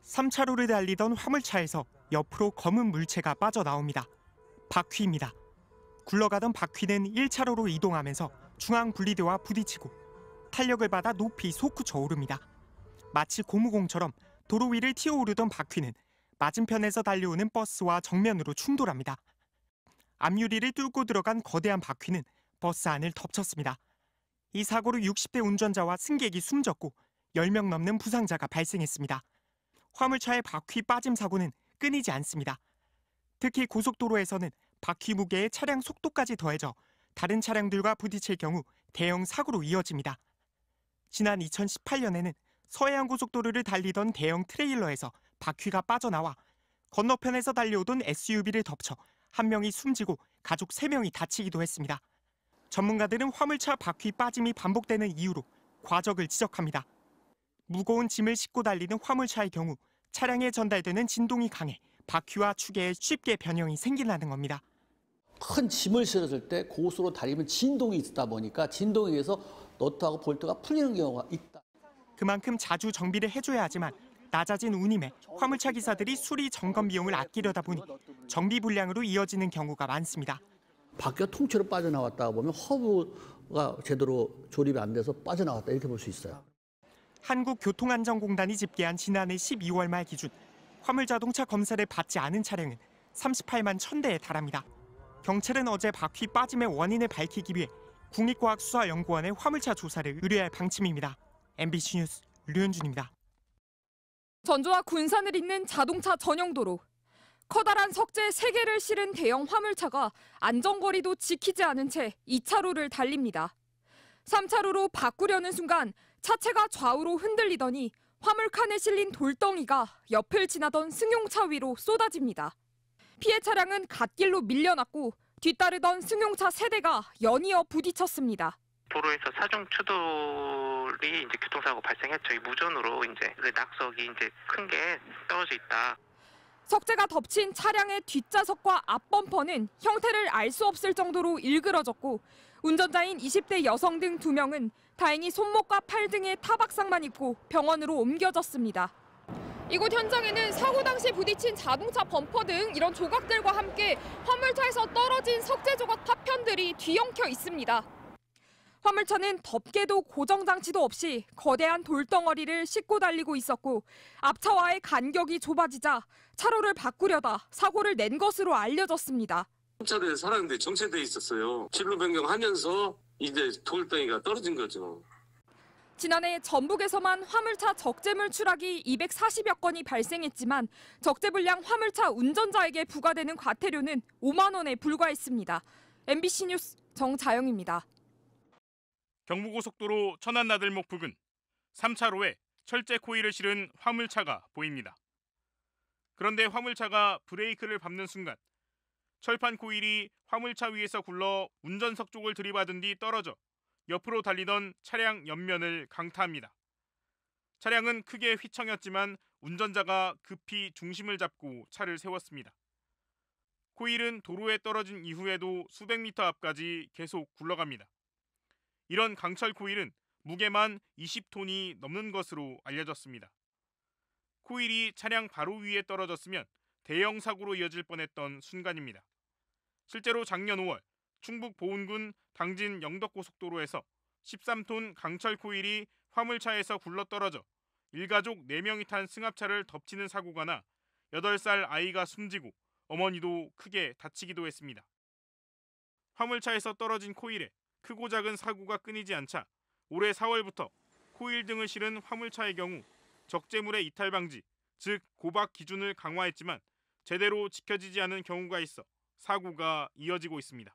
3차로를 달리던 화물차에서 옆으로 검은 물체가 빠져나옵니다. 바퀴입니다. 굴러가던 바퀴는 1차로로 이동하면서 중앙 분리대와 부딪히고 탄력을 받아 높이 솟구쳐 오릅니다. 마치 고무공처럼 도로 위를 튀어오르던 바퀴는 맞은편에서 달려오는 버스와 정면으로 충돌합니다. 앞유리를 뚫고 들어간 거대한 바퀴는 버스 안을 덮쳤습니다. 이 사고로 60대 운전자와 승객이 숨졌고 10명 넘는 부상자가 발생했습니다. 화물차의 바퀴 빠짐 사고는 끊이지 않습니다. 특히 고속도로에서는 바퀴 무게에 차량 속도까지 더해져 다른 차량들과 부딪힐 경우 대형 사고로 이어집니다. 지난 2018년에는 서해안 고속도로를 달리던 대형 트레일러에서 바퀴가 빠져나와 건너편에서 달려오던 SUV를 덮쳐 한 명이 숨지고 가족 3명이 다치기도 했습니다. 전문가들은 화물차 바퀴 빠짐이 반복되는 이유로 과적을 지적합니다. 무거운 짐을 싣고 달리는 화물차의 경우 차량에 전달되는 진동이 강해 바퀴와 축에 쉽게 변형이 생긴다는 겁니다. 큰 짐을 실었을 때 고수로 달리면 진동이 있다 보니까 진동에 의해서 너트하고 볼트가 풀리는 경우가 있다. 그만큼 자주 정비를 해줘야 하지만 낮아진 운임에 화물차 기사들이 수리 점검 비용을 아끼려다 보니 정비 불량으로 이어지는 경우가 많습니다. 바퀴가 통째로 빠져나왔다 보면 허브가 제대로 조립이 안 돼서 빠져나왔다 이렇게 볼 수 있어요. 한국교통안전공단이 집계한 지난해 12월 말 기준 화물자동차 검사를 받지 않은 차량은 38만 1,000대에 달합니다. 경찰은 어제 바퀴 빠짐의 원인을 밝히기 위해 국립과학수사연구원의 화물차 조사를 의뢰할 방침입니다. MBC 뉴스 류현준입니다. 전주와 군산을 잇는 자동차 전용 도로. 커다란 석재 3개를 실은 대형 화물차가 안전거리도 지키지 않은 채 2차로를 달립니다. 3차로로 바꾸려는 순간 차체가 좌우로 흔들리더니 화물칸에 실린 돌덩이가 옆을 지나던 승용차 위로 쏟아집니다. 피해 차량은 갓길로 밀려났고 뒤따르던 승용차 3대가 연이어 부딪혔습니다. 도로에서 사중 추돌이 이제 교통사고 발생했죠. 이 무전으로 이제 그 낙석이 이제 큰 게 떨어져 있다. 석재가 덮친 차량의 뒷좌석과 앞범퍼는 형태를 알 수 없을 정도로 일그러졌고 운전자인 20대 여성 등 2명은 다행히 손목과 팔 등에 타박상만 입고 병원으로 옮겨졌습니다. 이곳 현장에는 사고 당시 부딪힌 자동차 범퍼 등 이런 조각들과 함께 화물차에서 떨어진 석재 조각 파편들이 뒤엉켜 있습니다. 화물차는 덮개도 고정장치도 없이 거대한 돌덩어리를 싣고 달리고 있었고 앞차와의 간격이 좁아지자 차로를 바꾸려다 사고를 낸 것으로 알려졌습니다. 차로에 사람들이 정체돼 있었어요. 진로 변경하면서 이제 돌덩이가 떨어진 거죠. 지난해 전북에서만 화물차 적재물 추락이 240여 건이 발생했지만 적재불량 화물차 운전자에게 부과되는 과태료는 5만 원에 불과했습니다. MBC 뉴스 정자영입니다. 경부고속도로 천안-나들목 부근 3차로에 철제 코일을 실은 화물차가 보입니다. 그런데 화물차가 브레이크를 밟는 순간 철판 코일이 화물차 위에서 굴러 운전석 쪽을 들이받은 뒤 떨어져 옆으로 달리던 차량 옆면을 강타합니다. 차량은 크게 휘청였지만 운전자가 급히 중심을 잡고 차를 세웠습니다. 코일은 도로에 떨어진 이후에도 수백 미터 앞까지 계속 굴러갑니다. 이런 강철 코일은 무게만 20톤이 넘는 것으로 알려졌습니다. 코일이 차량 바로 위에 떨어졌으면 대형 사고로 이어질 뻔했던 순간입니다. 실제로 작년 5월 충북 보은군 당진 영덕고속도로에서 13톤 강철 코일이 화물차에서 굴러떨어져 일가족 4명이 탄 승합차를 덮치는 사고가 나 8살 아이가 숨지고 어머니도 크게 다치기도 했습니다. 화물차에서 떨어진 코일에 크고 작은 사고가 끊이지 않자 올해 4월부터 코일 등을 실은 화물차의 경우 적재물의 이탈 방지, 즉 고박 기준을 강화했지만 제대로 지켜지지 않은 경우가 있어 사고가 이어지고 있습니다.